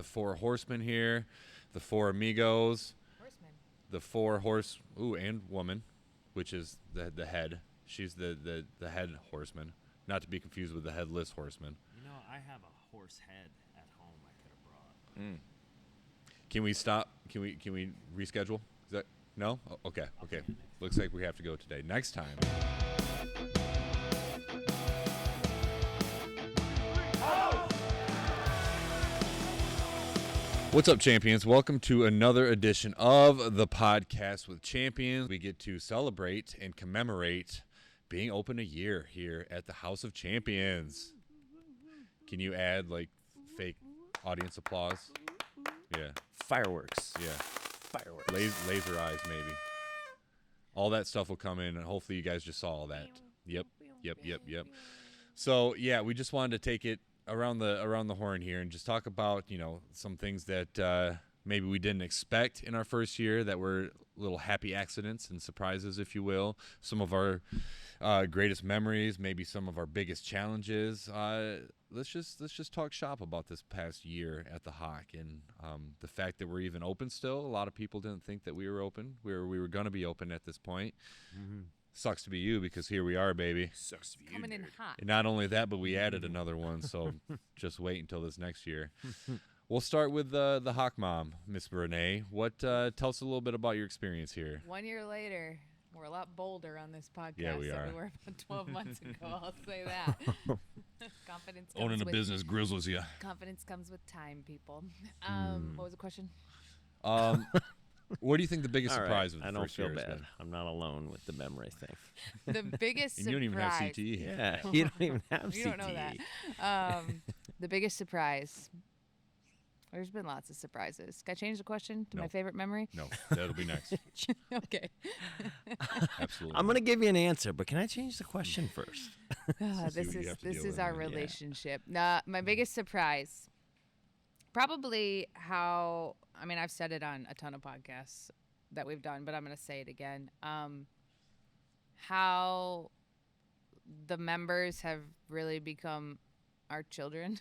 The four horsemen here, the four amigos, Horseman. the and woman, which is the head. She's the head horseman, not to be confused with the headless horseman. You know, I have a horse head at home I could have brought. Can we stop? Can we reschedule? Is that no? Oh, okay. Looks like we have to go today. Next time. What's up, champions? Welcome to another edition of the podcast with champions. We get to celebrate and commemorate being open a year here at the House of Champions. Can you add like fake audience applause? Yeah. Fireworks. Yeah. Fireworks. Laser eyes, maybe. All that stuff will come in, and hopefully you guys just saw all that. Yep. So, yeah, we just wanted to take it around the horn here and just talk about, some things that maybe we didn't expect in our first year that were little happy accidents and surprises, if you will. Some of our greatest memories, maybe some of our biggest challenges. Let's just talk shop about this past year at the HOC and the fact that we're even open still. A lot of people didn't think that we were open. We were going to be open at this point. Mm-hmm. Sucks to be you because here we are, baby. Sucks to be Coming in hot. And not only that, but we added another one. So just wait until this next year. We'll start with the HOC mom, Miss Renee. Tell us a little bit about your experience here. 1 year later, we're a lot bolder on this podcast Yeah, we than are. we were about 12 months ago. I'll say that. Confidence comes Owning a with, business grizzles you. Confidence comes with time, people. What was the question? What do you think the biggest All surprise right. of the I don't first feel year has bad. been? I'm not alone with the memory thing. The biggest And surprise. you don't even have CTE. Yeah, you don't even have You CTE. don't know that. The biggest surprise. There's been lots of surprises. Can I change the question to No. my favorite memory? No, that'll be next. Okay. Absolutely. I'm gonna give you an answer, but can I change the question first? This what you have to this deal is with, our man. Yeah. relationship. My biggest surprise, probably how. I mean, I've said it on a ton of podcasts that we've done, but I'm going to say it again. How the members have really become our children.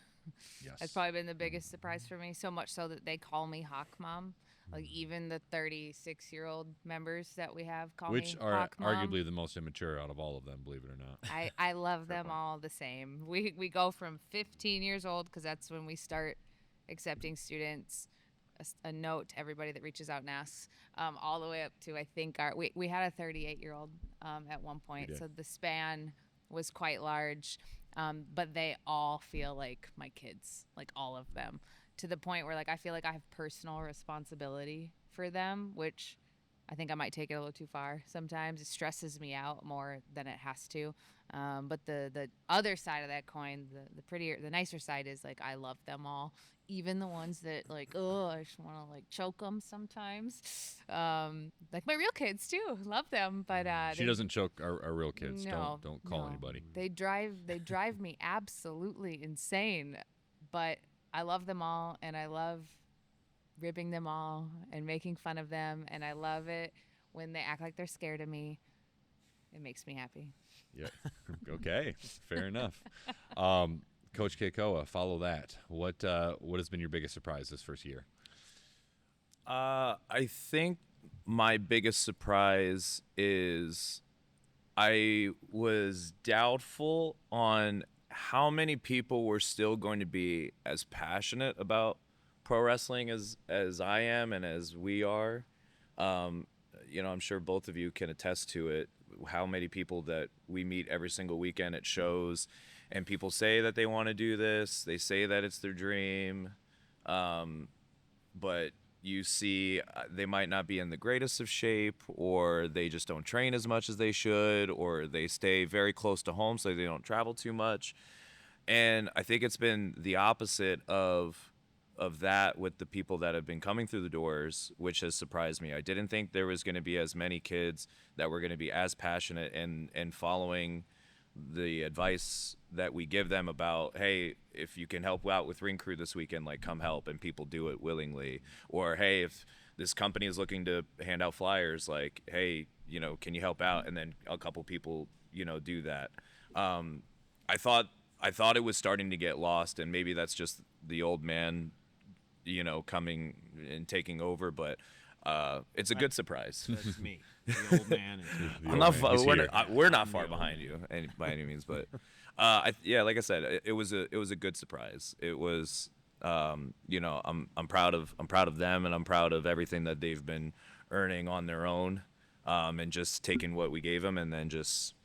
Yes. That's probably been the biggest surprise for me. So much so that they call me HOC Mom. Like even the 36-year-old members that we have call Which me are HOC Mom. arguably the most immature out of all of them, believe it or not. I love them all the same. We go from 15 years old because that's when we start accepting students. A note to everybody that reaches out and asks, all the way up to I think we had a 38-year-old at one point, so the span was quite large. But they all feel like my kids, like all of them, to the point where like I feel like I have personal responsibility for them, which I think I might take it a little too far. Sometimes it stresses me out more than it has to. But the other side of that coin, the nicer side is like I love them all, even the ones that like I just want to like choke them sometimes. Like my real kids too, love them. But She doesn't choke our real kids. No, Don't call no. anybody. They drive me absolutely insane. But I love them all, and I love ribbing them all and making fun of them, and I love it when they act like they're scared of me. It makes me happy. Yeah. Okay. Fair enough. Coach Kekoa, follow that. What has been your biggest surprise this first year? I think my biggest surprise is I was doubtful on how many people were still going to be as passionate about pro wrestling as I am and as we are. I'm sure both of you can attest to it, how many people that we meet every single weekend at shows, and people say that they want to do this, they say that it's their dream, but you see they might not be in the greatest of shape, or they just don't train as much as they should, or they stay very close to home so they don't travel too much. And I think it's been the opposite of that with the people that have been coming through the doors, which has surprised me. I didn't think there was going to be as many kids that were going to be as passionate and following the advice that we give them about, hey, if you can help out with ring crew this weekend, like come help, and people do it willingly. Or, hey, if this company is looking to hand out flyers, like, hey, can you help out? And then a couple people, do that. I thought it was starting to get lost, and maybe that's just the old man coming and taking over, but it's a good surprise. That's me, the old man. The I'm old not man. far, He's here. we're not I'm far the old behind man. you by any means, but like I said, it was a good surprise. It was, I'm proud of them, and I'm proud of everything that they've been earning on their own, and just taking what we gave them and then just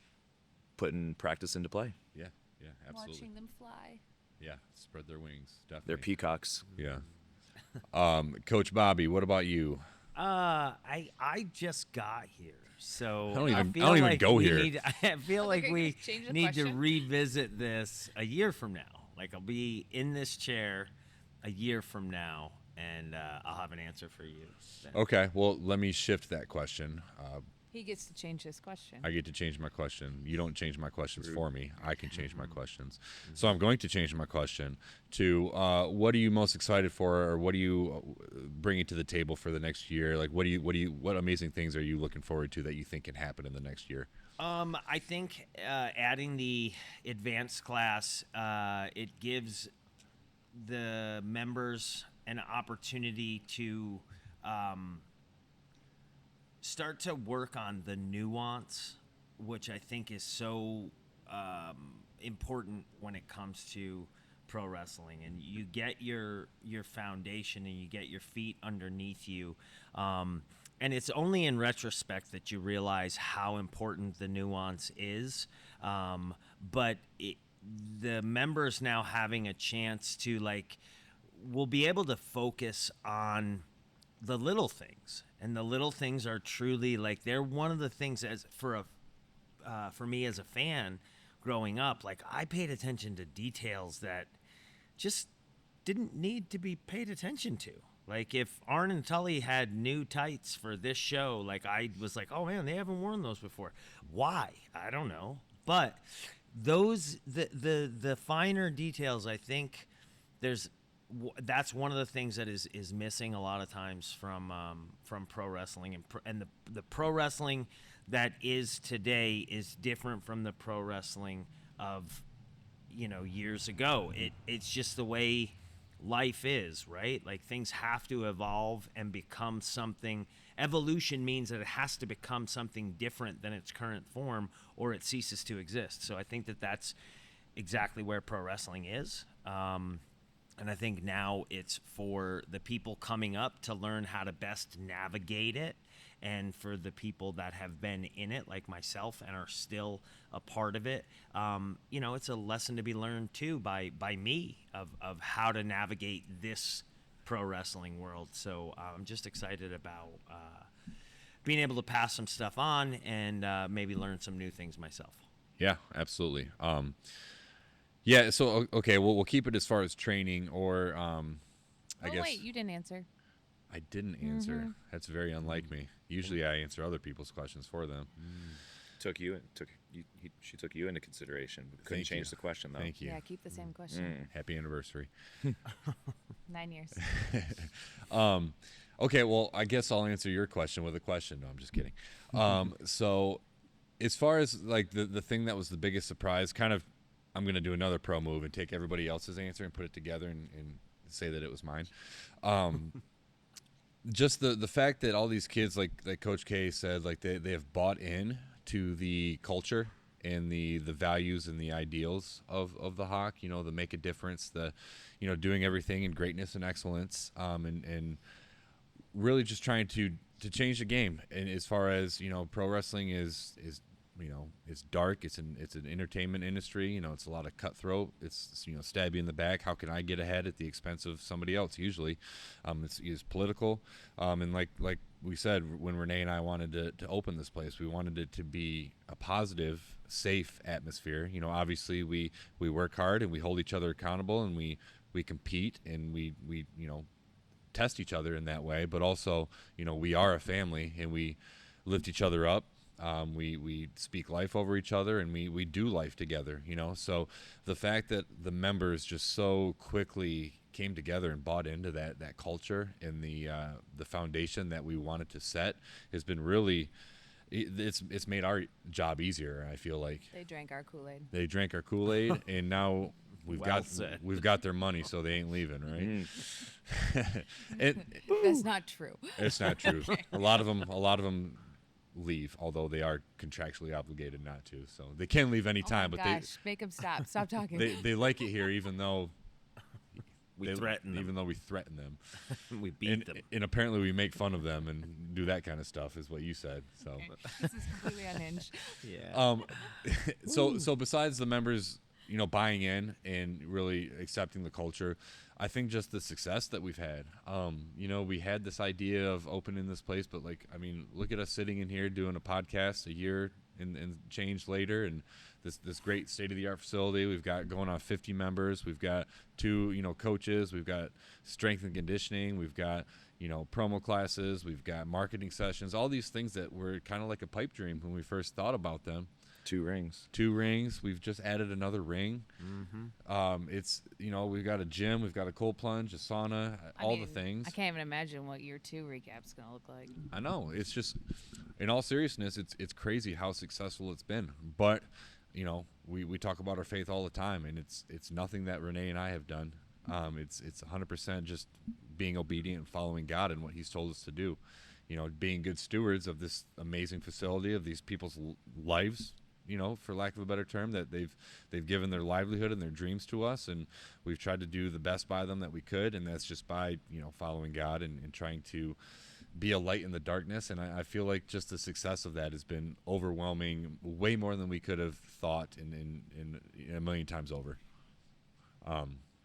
putting practice into play. Yeah, absolutely. Watching them fly. Yeah, spread their wings. Definitely. They're peacocks. Yeah. Coach Bobby, what about you? I just got here, so I don't even- feel I don't even like go we here. Need, I feel like Okay, we change the need to question. revisit this a year from now. Like I'll be in this chair a year from now, and I'll have an answer for you. Then. Okay, well, let me shift that question. He gets to change his question. I get to change my question. You don't change my questions for me. I can change my questions. So I'm going to change my question to what are you most excited for, or what are you bringing to the table for the next year? Like, what amazing things are you looking forward to that you think can happen in the next year? I think adding the advanced class, it gives the members an opportunity to start to work on the nuance, which I think is so important when it comes to pro wrestling. And you get your foundation and you get your feet underneath you. And it's only in retrospect that you realize how important the nuance is. But the members now having a chance to will be able to focus on the little things, and the little things are truly they're one of the things for me as a fan growing up. I paid attention to details that just didn't need to be paid attention to. If Arn and Tully had new tights for this show, I was like, oh man, they haven't worn those before. Why? I don't know. But those the finer details, I think that's one of the things that is missing a lot of times from pro wrestling, and the pro wrestling that is today is different from the pro wrestling of years ago. It's just the way life is, right? Things have to evolve and become something. Evolution means that it has to become something different than its current form, or it ceases to exist. So I think that that's exactly where pro wrestling is. And I think now it's for the people coming up to learn how to best navigate it, and for the people that have been in it, like myself, and are still a part of it. It's a lesson to be learned too by me of how to navigate this pro wrestling world. So I'm just excited about being able to pass some stuff on and maybe learn some new things myself. Yeah, absolutely. Yeah, so okay, we'll keep it as far as training, or I guess. Wait, you didn't answer. I didn't answer. That's very unlike me. Usually, I answer other people's questions for them. She took you into consideration. Couldn't Thank change you. the question though. Thank you. Yeah, keep the same question. Happy anniversary. 9 years. Okay, well, I guess I'll answer your question with a question. No, I'm just kidding. So, as far as the thing that was the biggest surprise, kind of. I'm going to do another pro move and take everybody else's answer and put it together and say that it was mine. Just the fact that all these kids, like Coach K said, they have bought in to the culture and the values and the ideals of the HOC, the make a difference, the, doing everything in greatness and excellence, and really just trying to change the game. And as far as, pro wrestling is it's dark. It's an entertainment industry. It's a lot of cutthroat. It's stab you in the back. How can I get ahead at the expense of somebody else? Usually, it's political. And like we said, when Renee and I wanted to open this place, we wanted it to be a positive, safe atmosphere. Obviously we work hard and we hold each other accountable, and we compete, and we test each other in that way. But also, we are a family, and we lift each other up. We speak life over each other, and we do life together, So the fact that the members just so quickly came together and bought into that culture and the foundation that we wanted to set has been really, it's made our job easier. I feel like They drank our Kool-Aid. they drank our Kool-Aid, and now we've Well said. got their money, so they ain't leaving, right? That's not true. It's not true. A lot of them leave, although they are contractually obligated not to. So they can leave any time, Oh but my gosh, make them stop. Stop talking. they like it here, even though We threaten them. even though we threaten them. We beat them. And apparently we make fun of them and do that kind of stuff, is what you said. So, Okay. This is completely unhinged. Yeah. so besides the members, buying in and really accepting the culture, I think just the success that we've had. We had this idea of opening this place, but look at us sitting in here doing a podcast a year and change later, and this great state-of-the-art facility. We've got going on 50 members. We've got 2, coaches. We've got strength and conditioning. We've got, promo classes. We've got marketing sessions. All these things that were kind of like a pipe dream when we first thought about them. 2 rings. 2 rings. We've just added another ring. It's we've got a gym. We've got a cold plunge, a sauna, the things. I can't even imagine what year 2 recap's going to look like. I know. It's just, in all seriousness, it's crazy how successful it's been. But we talk about our faith all the time, and it's nothing that Renee and I have done. It's 100% just being obedient and following God and what He's told us to do. Being good stewards of this amazing facility, of these people's lives. For lack of a better term, that they've given their livelihood and their dreams to us, and we've tried to do the best by them that we could, and that's just by following God and trying to be a light in the darkness. And I feel like just the success of that has been overwhelming, way more than we could have thought in a million times over.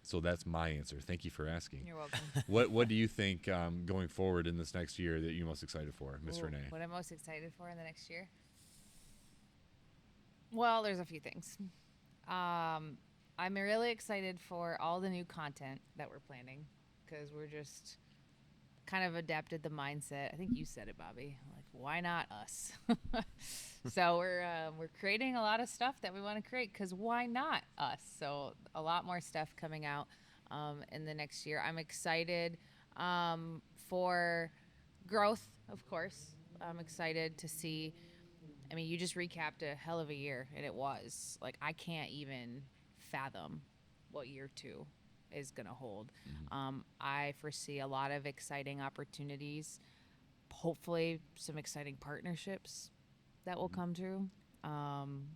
So that's my answer. Thank you for asking. You're welcome. What do you think going forward in this next year that you're most excited for, Miss Renee? What I'm most excited for in the next year? Well, there's a few things. I'm really excited for all the new content that we're planning, because we're just kind of adapted the mindset. I think you said it, Bobby. Like, why not us? So we're creating a lot of stuff that we want to create, because why not us? So a lot more stuff coming out in the next year. I'm excited for growth, of course. I'm excited to see. I mean, you just recapped a hell of a year, and it was. Like, I can't even fathom what year 2 is going to hold. I foresee a lot of exciting opportunities, hopefully some exciting partnerships that will come through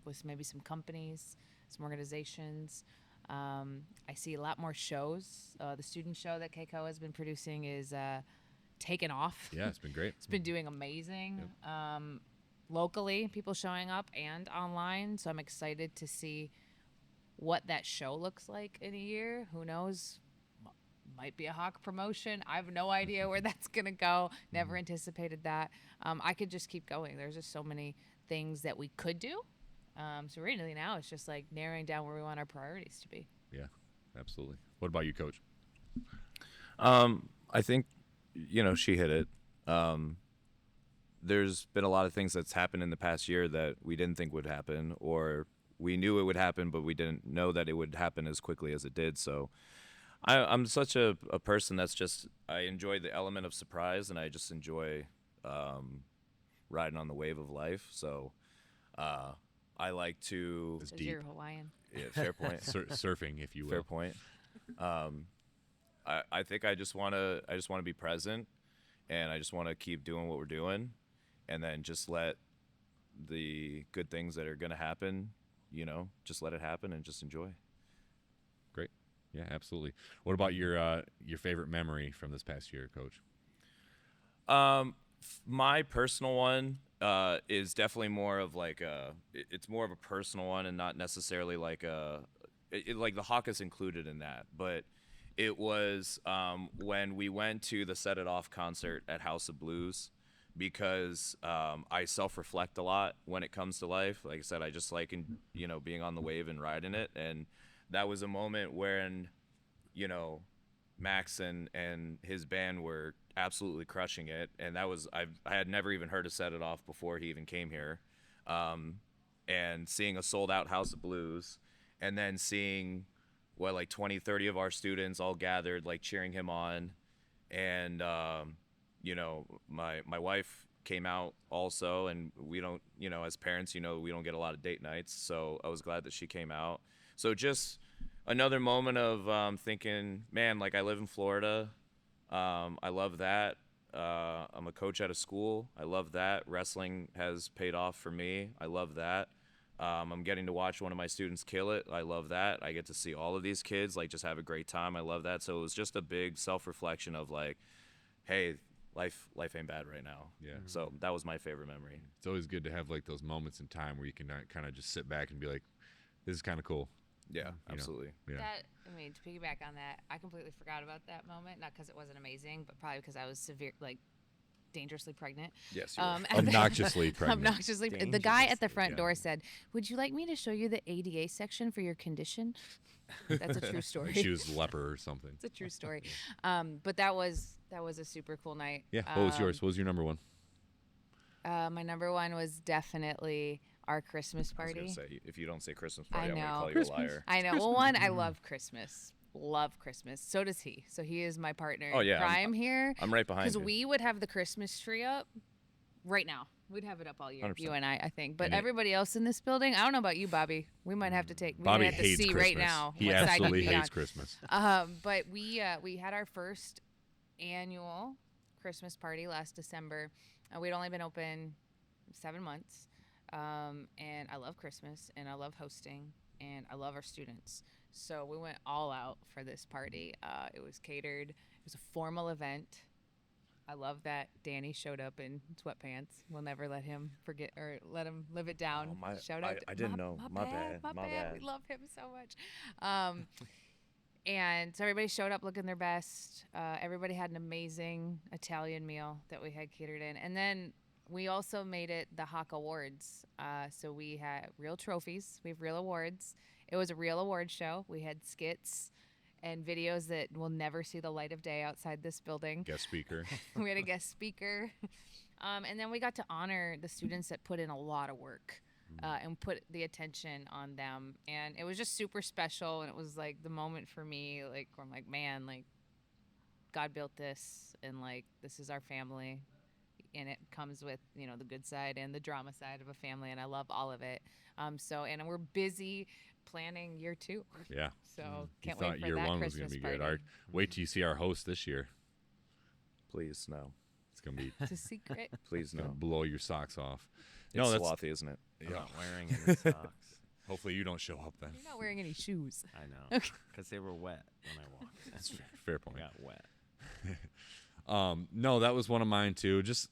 with maybe some companies, some organizations. I see a lot more shows. The student show that Kekoa has been producing is taken off. Yeah, it's been great. It's been doing amazing. Yep. Locally, people showing up and online. So I'm excited to see what that show looks like in a year. Who knows? Might be a HOC promotion. I have no idea where that's going to go. Never anticipated that. I could just keep going. There's just so many things that we could do. So really now it's just like narrowing down where we want our priorities to be. Yeah, absolutely. What about you, Coach? I think, she hit it. There's been a lot of things that's happened in the past year that we didn't think would happen, or we knew it would happen, but we didn't know that it would happen as quickly as it did. So I'm such a person that's just, I enjoy the element of surprise, and I just enjoy riding on the wave of life. So I like to... It's Because deep. you're Hawaiian. Yeah, fair point. Surfing, if you will. Fair point. I think I just want to be present, and I just want to keep doing what we're doing, and then just let the good things that are going to happen, just let it happen and just enjoy. Great. Yeah, absolutely. What about your favorite memory from this past year, Coach? My personal one is definitely more of like it's more of a personal one, and not necessarily like like the HOC is included in that, but it was when we went to the Set It Off concert at House of Blues, because I self-reflect a lot when it comes to life. Like I said, I just like being on the wave and riding it, and that was a moment when Max and his band were absolutely crushing it, and that was I had never even heard of Set It Off before he even came here, and seeing a sold-out House of Blues, and then seeing like 20-30 of our students all gathered, like cheering him on, and my wife came out also, and we don't, as parents, we don't get a lot of date nights, so I was glad that she came out. So just another moment of thinking, man, like I live in Florida. I love that. I'm a coach at a school. I love that. Wrestling has paid off for me. I love that. I'm getting to watch one of my students kill it. I love that. I get to see all of these kids like just have a great time. I love that. So it was just a big self-reflection of like, hey, life ain't bad right now. Yeah. So that was my favorite memory. It's always good to have like those moments in time where you can kind of just sit back and be like, this is kind of cool. Yeah, know, absolutely. Yeah. That, I mean, to piggyback on that, I completely forgot about that moment. Not because it wasn't amazing, but probably because I was dangerously pregnant. Yes, you were. Obnoxiously pregnant. Obnoxiously. The guy at the front door said, "Would you like me to show you the ADA section for your condition?" That's a true story. She was leper or something. It's a true story. But that was a super cool night. Yeah. What was yours? What was your number one? My number one was definitely our Christmas I was party. gonna say, if you don't say Christmas party, I'm know. gonna call you a liar. I know. Well, one, I love Christmas. Love Christmas. So does he. So he is my partner Oh, yeah, in crime here. I'm right behind Because you. we would have the Christmas tree up right now. We'd have it up all year, 100%. you and I think. But And it- everybody else in this building, I don't know about you, Bobby. We might have to take. We Bobby might have to hates see Christmas. right now. He what side absolutely you'd be hates on. Christmas. But we had our first annual Christmas party last December. We'd only been open 7 months, and I love Christmas, and I love hosting, and I love our students. So we went all out for this party. It was catered. It was a formal event. I love that Danny showed up in sweatpants. We'll never let him forget or let him live it down. Oh, my- Shout out! I didn't know. My bad. My My bad. bad. We love him so much. And so everybody showed up looking their best. Everybody had an amazing Italian meal that we had catered in. And then we also made it the HOC Awards. So we had real trophies. We have real awards. It was a real award show. We had skits and videos that will never see the light of day outside this building. Guest speaker. We had a guest speaker. And then we got to honor the students that put in a lot of work. And put the attention on them, and it was just super special. And it was like the moment for me, like where I'm like, man, like God built this, and like this is our family, and it comes with the good side and the drama side of a family, and I love all of it. And we're busy planning year 2. Yeah. So can't you wait thought for year that one Christmas was gonna be party. good. Wait till you see our host this year. Please no. It's gonna be It's a secret. Please gonna no. blow your socks off. It's No, that's slothy, isn't it? I'm yeah. not wearing any socks. Hopefully you don't show up then. You're not wearing any shoes. I know. Because they were wet when I walked. That's fair I point. got wet. No, that was one of mine too. Just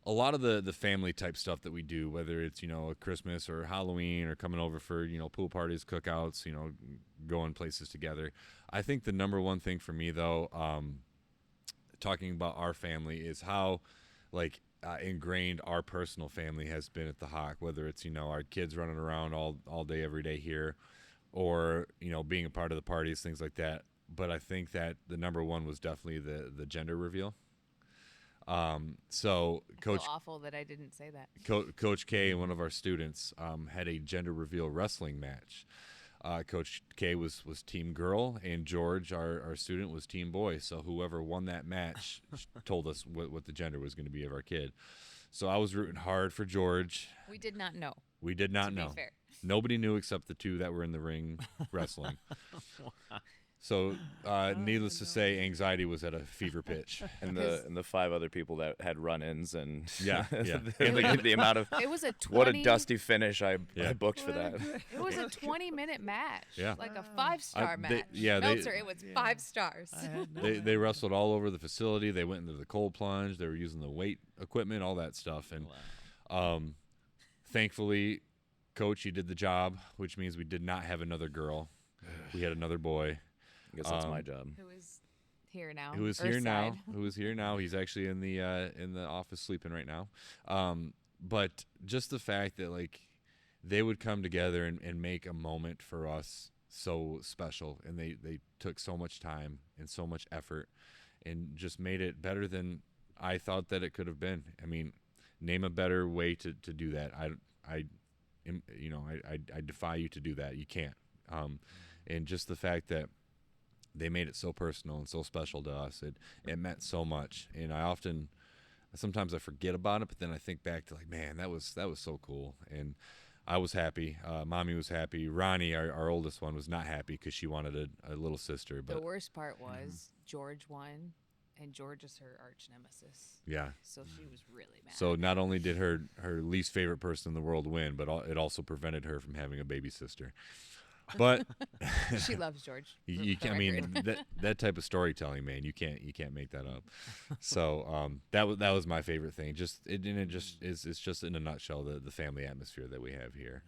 a lot of the family type stuff that we do, whether it's a Christmas or Halloween or coming over for pool parties, cookouts, going places together. I think the number one thing for me though, talking about our family, is how ingrained our personal family has been at the HOC. Whether it's our kids running around all day every day here, or being a part of the parties, things like that. But I think that the number one was definitely the gender reveal. So I feel Coach awful that I didn't say that. Coach K and one of our students had a gender reveal wrestling match. Coach K was team girl, and George, our student, was team boy. So whoever won that match told us what the gender was going to be of our kid. So I was rooting hard for George. We did not know. We did not To know. be fair. Nobody knew except the two that were in the ring wrestling. So, needless to say, anxiety was at a fever pitch. And the 5 other people that had run-ins and Yeah, yeah. the amount of It was a 20, what a dusty finish I Yeah. booked for that. It was a 20-minute match. Yeah. Like a 5-star they- match. yeah, No, they- sir, it was 5 stars. They wrestled all over the facility. They went into the cold plunge. They were using the weight equipment, all that stuff. And thankfully, Coach, you did the job, which means we did not have another girl. We had another boy. I guess that's my job. Who is here now? Who is here now? Earthside. Who is here now? He's actually in the office sleeping right now. But just the fact that they would come together and make a moment for us so special, and they took so much time and so much effort, and just made it better than I thought that it could have been. I mean, name a better way to do that. I defy you to do that. You can't. And just the fact that they made it so personal and so special to us, it meant so much. And sometimes I forget about it, but then I think back to man, that was so cool. And I was happy. Mommy was happy. Ronnie, our oldest one, was not happy because she wanted a little sister. The But worst part was George won, and George is her arch nemesis. yeah. So she was really mad. So not only did her least favorite person in the world win, but it also prevented her from having a baby sister. But She loves George. you for the can, I mean record. that type of storytelling, man, you can't make that up. So that was my favorite thing. It's just in a nutshell the family atmosphere that we have here.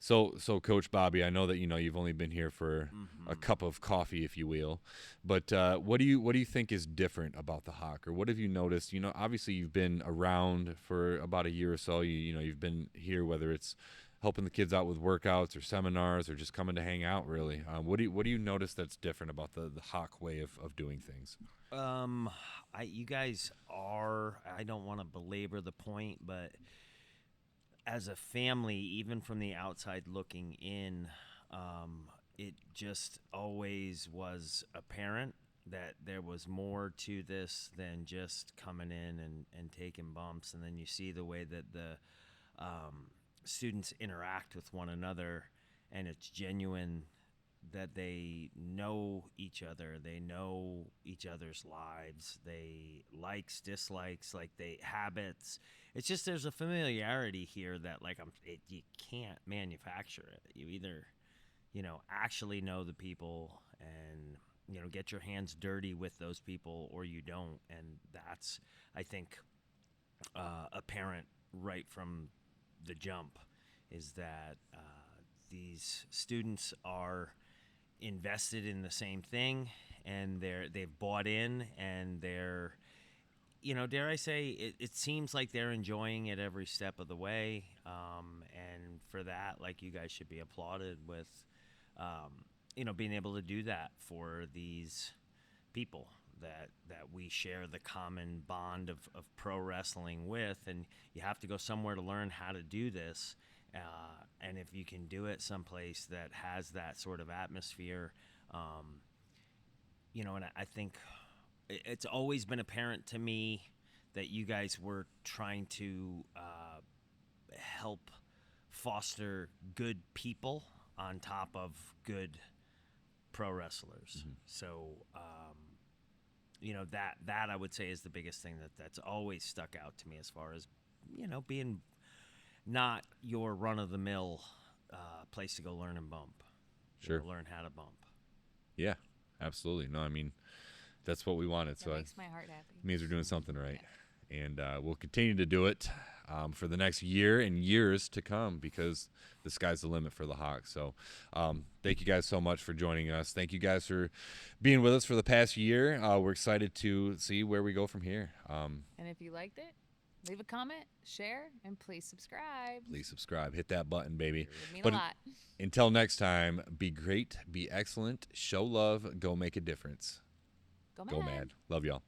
So Coach Bobby, I know that you've only been here for a cup of coffee, if you will, but what do you think is different about the HOC, or what have you noticed? Obviously you've been around for about a year or so. You've been here, whether it's helping the kids out with workouts or seminars or just coming to hang out. Really, what do you notice that's different about the HOC way of doing things? You guys are. I don't want to belabor the point, but as a family, even from the outside looking in, it just always was apparent that there was more to this than just coming in and taking bumps. And then you see the way that the students interact with one another, and it's genuine, that they know each other, they know each other's lives, they likes, dislikes, like they habits. It's just there's a familiarity here that you can't manufacture it. You either actually know the people and get your hands dirty with those people, or you don't. And that's, I think, apparent right from the jump, is that these students are invested in the same thing, and they've bought in, and they're, dare I say, it seems like they're enjoying it every step of the way. And for that, you guys should be applauded with, being able to do that for these people that we share the common bond of pro wrestling with. And you have to go somewhere to learn how to do this. And if you can do it someplace that has that sort of atmosphere, and I think it's always been apparent to me that you guys were trying to help foster good people on top of good pro wrestlers. Mm-hmm. So, that I would say is the biggest thing that's always stuck out to me, as far as, being not your run-of-the-mill place to go learn and bump. Sure. Learn how to bump. Yeah, absolutely. No, I mean, that's what we wanted. That So makes my heart happy. it means we're doing something right. And we'll continue to do it for the next year and years to come, because the sky's the limit for the HOC. So thank you guys so much for joining us. Thank you guys for being with us for the past year. We're excited to see where we go from here. And if you liked it, leave a comment, share, and please subscribe. Please subscribe. Hit that button, baby. It would mean But a lot. until next time, be great, be excellent, show love, go make a difference. Go Go mad. Love y'all.